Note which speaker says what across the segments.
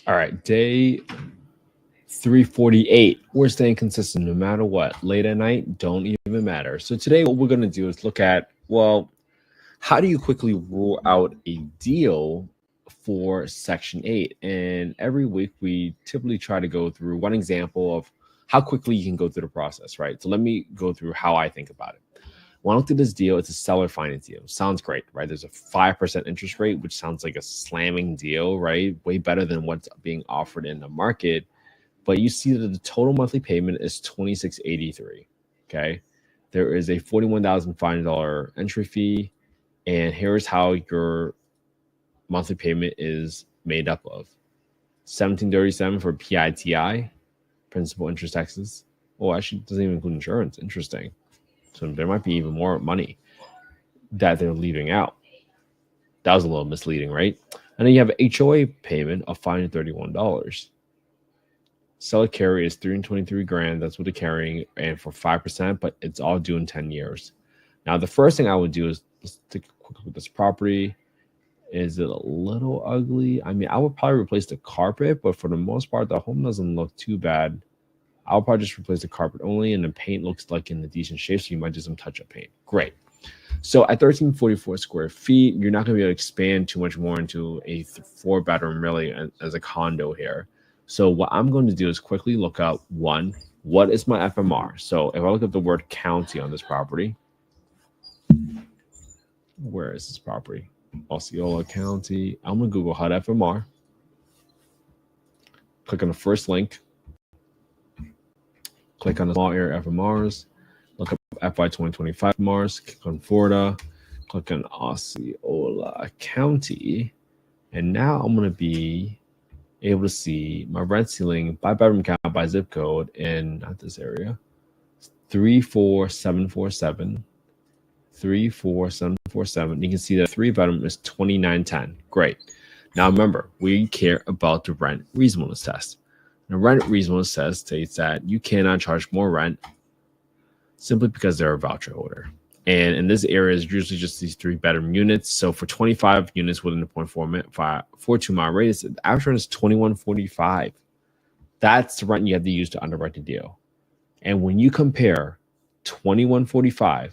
Speaker 1: All right, day 348. We're staying consistent no matter what. Late at night, don't even matter. So today what we're going to do is look at, well, how do you quickly rule out a deal for Section 8? And every week we typically try to go through one example of how quickly you can go through the process, right? So let me go through how I think about it. When I looked at this deal, it's a seller finance deal. Sounds great, right? There's a 5% interest rate, which sounds like a slamming deal, right? Way better than what's being offered in the market. But you see that the total monthly payment is $26.83. Okay. There is a $41,500 entry fee. And here's how your monthly payment is made up of. $17.37 for PITI, principal, interest, taxes. Oh, actually, it doesn't even include insurance. Interesting. So there might be even more money that they're leaving out. That was a little misleading, right? And then you have an HOA payment of $531. Seller carry is $323,000. That's what they're carrying, and for 5%, but it's all due in 10 years. Now, the first thing I would do is let's take a quick look at this property. Is it a little ugly? I mean, I would probably replace the carpet, but for the most part, the home doesn't look too bad. I'll probably just replace the carpet only, and the paint looks like in a decent shape, so you might do some touch-up paint. Great. So at 1344 square feet, you're not going to be able to expand too much more into a 4-bedroom, really, as a condo here. So what I'm going to do is quickly look up, one, what is my FMR? So if I look at the word county on this property, where is this property? Osceola County. I'm going to Google HUD FMR. Click on the first link. Click on the small area FMRs. Look up FY 2025 FMRs. Click on Florida. Click on Osceola County. And now I'm going to be able to see my rent ceiling by bedroom count by zip code in not this area. 34747. 34747. You can see that 3-bedroom is $29.10. Great. Now remember, we care about the rent reasonableness test. The rent reasonableness test states that you cannot charge more rent simply because they're a voucher holder. And in this area is usually just these 3-bedroom units. So for 25 units within the 0.42 mile radius, the average rent is $21.45. That's the rent you have to use to underwrite the deal. And when you compare $21.45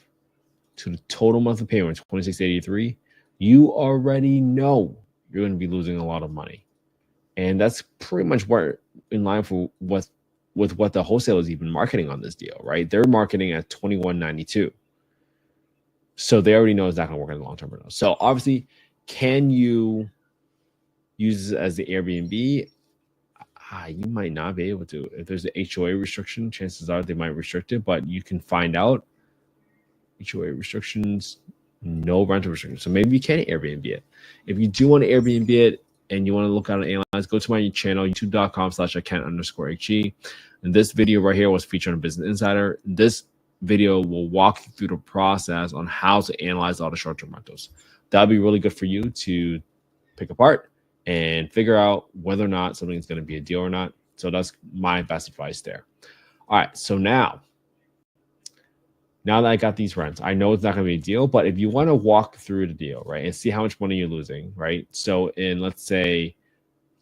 Speaker 1: to the total monthly payment, $26.83, you already know you're going to be losing a lot of money. And that's pretty much what in line for with what the wholesaler is even marketing on this deal, right? They're marketing at $21.92. So they already know it's not going to work in the long term. So obviously, can you use this as the Airbnb? You might not be able to. If there's an HOA restriction, chances are they might restrict it, but you can find out. HOA restrictions, no rental restrictions. So maybe you can Airbnb it. If you do want to Airbnb it and you want to look at and analyze, go to my channel, youtube.com/akent_he. And this video right here was featured on Business Insider. This video will walk you through the process on how to analyze all the short-term rentals. That'll be really good for you to pick apart and figure out whether or not something is going to be a deal or not. So that's my best advice there. All right, so now that I got these rents, I know it's not going to be a deal, but if you want to walk through the deal, right, and see how much money you're losing, right? So in, let's say,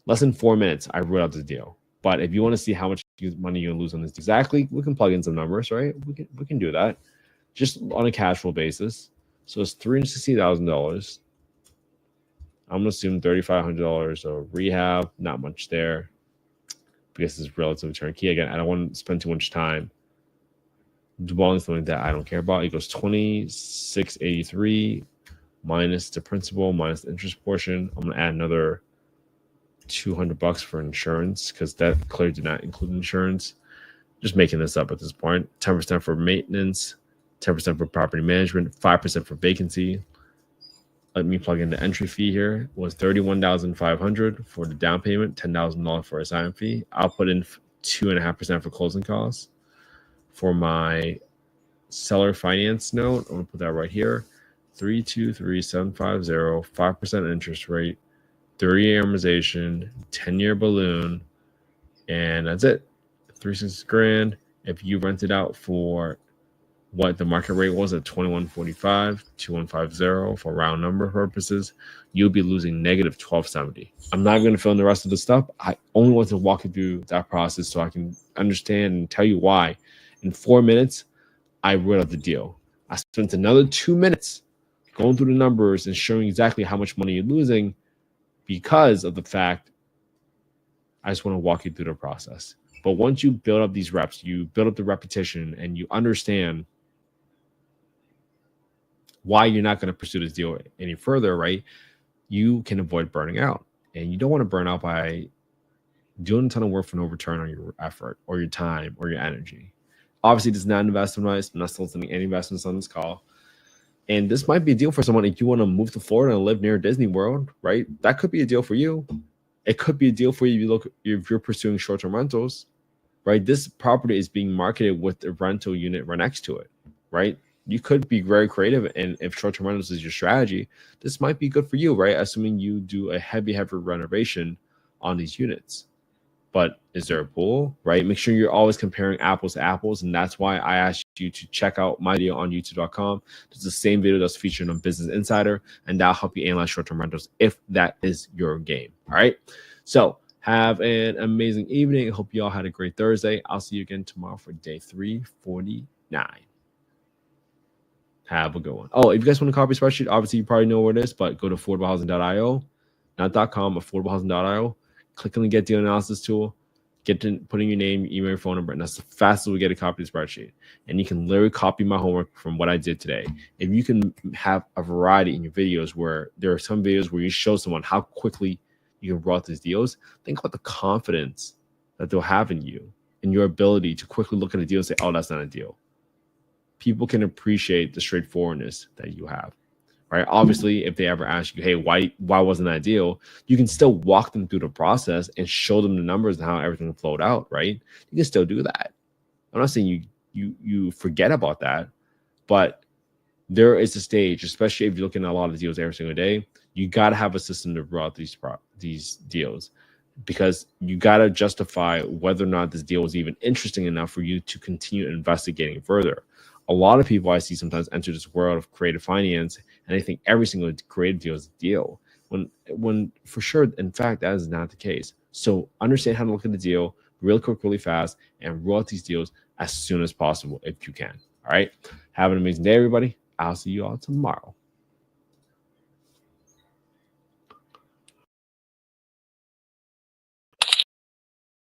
Speaker 1: less than 4 minutes, I wrote out this deal. But if you want to see how much money you're going to lose on this exactly, we can plug in some numbers, right? We can do that just on a cash flow basis. So it's $360,000. I'm going to assume $3,500 of rehab, not much there because it's relatively turnkey. Again, I don't want to spend too much time dwelling something that I don't care about. It goes $26.83 minus the principal minus the interest portion. I'm going to add another $200 for insurance because that clearly did not include insurance. Just making this up at this point. 10% for maintenance, 10% for property management, 5% for vacancy. Let me plug in the entry fee here. It was $31,500 for the down payment, $10,000 for a sign fee. I'll put in 2.5% for closing costs. For my seller finance note, I'm gonna put that right here. 323750, 5% interest rate, 30-year amortization, 10-year balloon, and that's it. 360 grand. If you rent it out for what the market rate was at 2145, 2150 for round number purposes, you'll be losing negative 1270. I'm not going to fill in the rest of the stuff. I only want to walk you through that process so I can understand and tell you why. In 4 minutes, I wrote out the deal. I spent another 2 minutes going through the numbers and showing exactly how much money you're losing because of the fact I just want to walk you through the process. But once you build up these reps, you build up the repetition, and you understand why you're not going to pursue this deal any further, right? You can avoid burning out. And you don't want to burn out by doing a ton of work for no return on your effort or your time or your energy. Obviously, this is not investment advice. I'm not soliciting any investments on this call. And this might be a deal for someone if you want to move to Florida and live near Disney World, right? That could be a deal for you. It could be a deal for you if you're pursuing short-term rentals, right? This property is being marketed with a rental unit right next to it, right? You could be very creative, and if short-term rentals is your strategy, this might be good for you, right? Assuming you do a heavy renovation on these units. But is there a pool, right? Make sure you're always comparing apples to apples, and that's why I asked you to check out my video on youtube.com. It's the same video that's featured on Business Insider, and that'll help you analyze short-term rentals if that is your game, all right? So have an amazing evening. I hope you all had a great Thursday. I'll see you again tomorrow for day 349. Have a good one. Oh, if you guys want to copy a spreadsheet, obviously you probably know where it is, but go to affordablehousing.io, not .com, affordablehousing.io. Click on the Get Deal Analysis tool, get to putting your name, email, your phone number, and that's the fastest way to get a copy of the spreadsheet. And you can literally copy my homework from what I did today. If you can have a variety in your videos where there are some videos where you show someone how quickly you can roll out these deals, think about the confidence that they'll have in you and your ability to quickly look at a deal and say, oh, that's not a deal. People can appreciate the straightforwardness that you have, right? Obviously, if they ever ask you, hey, why wasn't that a deal? You can still walk them through the process and show them the numbers and how everything flowed out, right? You can still do that. I'm not saying you forget about that, but there is a stage, especially if you're looking at a lot of deals every single day, you got to have a system to roll out these deals, because you got to justify whether or not this deal is even interesting enough for you to continue investigating further. A lot of people I see sometimes enter this world of creative finance, and they think every single creative deal is a deal, when for sure, in fact, that is not the case. So understand how to look at the deal real quick, really fast, and roll out these deals as soon as possible if you can. All right. Have an amazing day, everybody. I'll see you all tomorrow.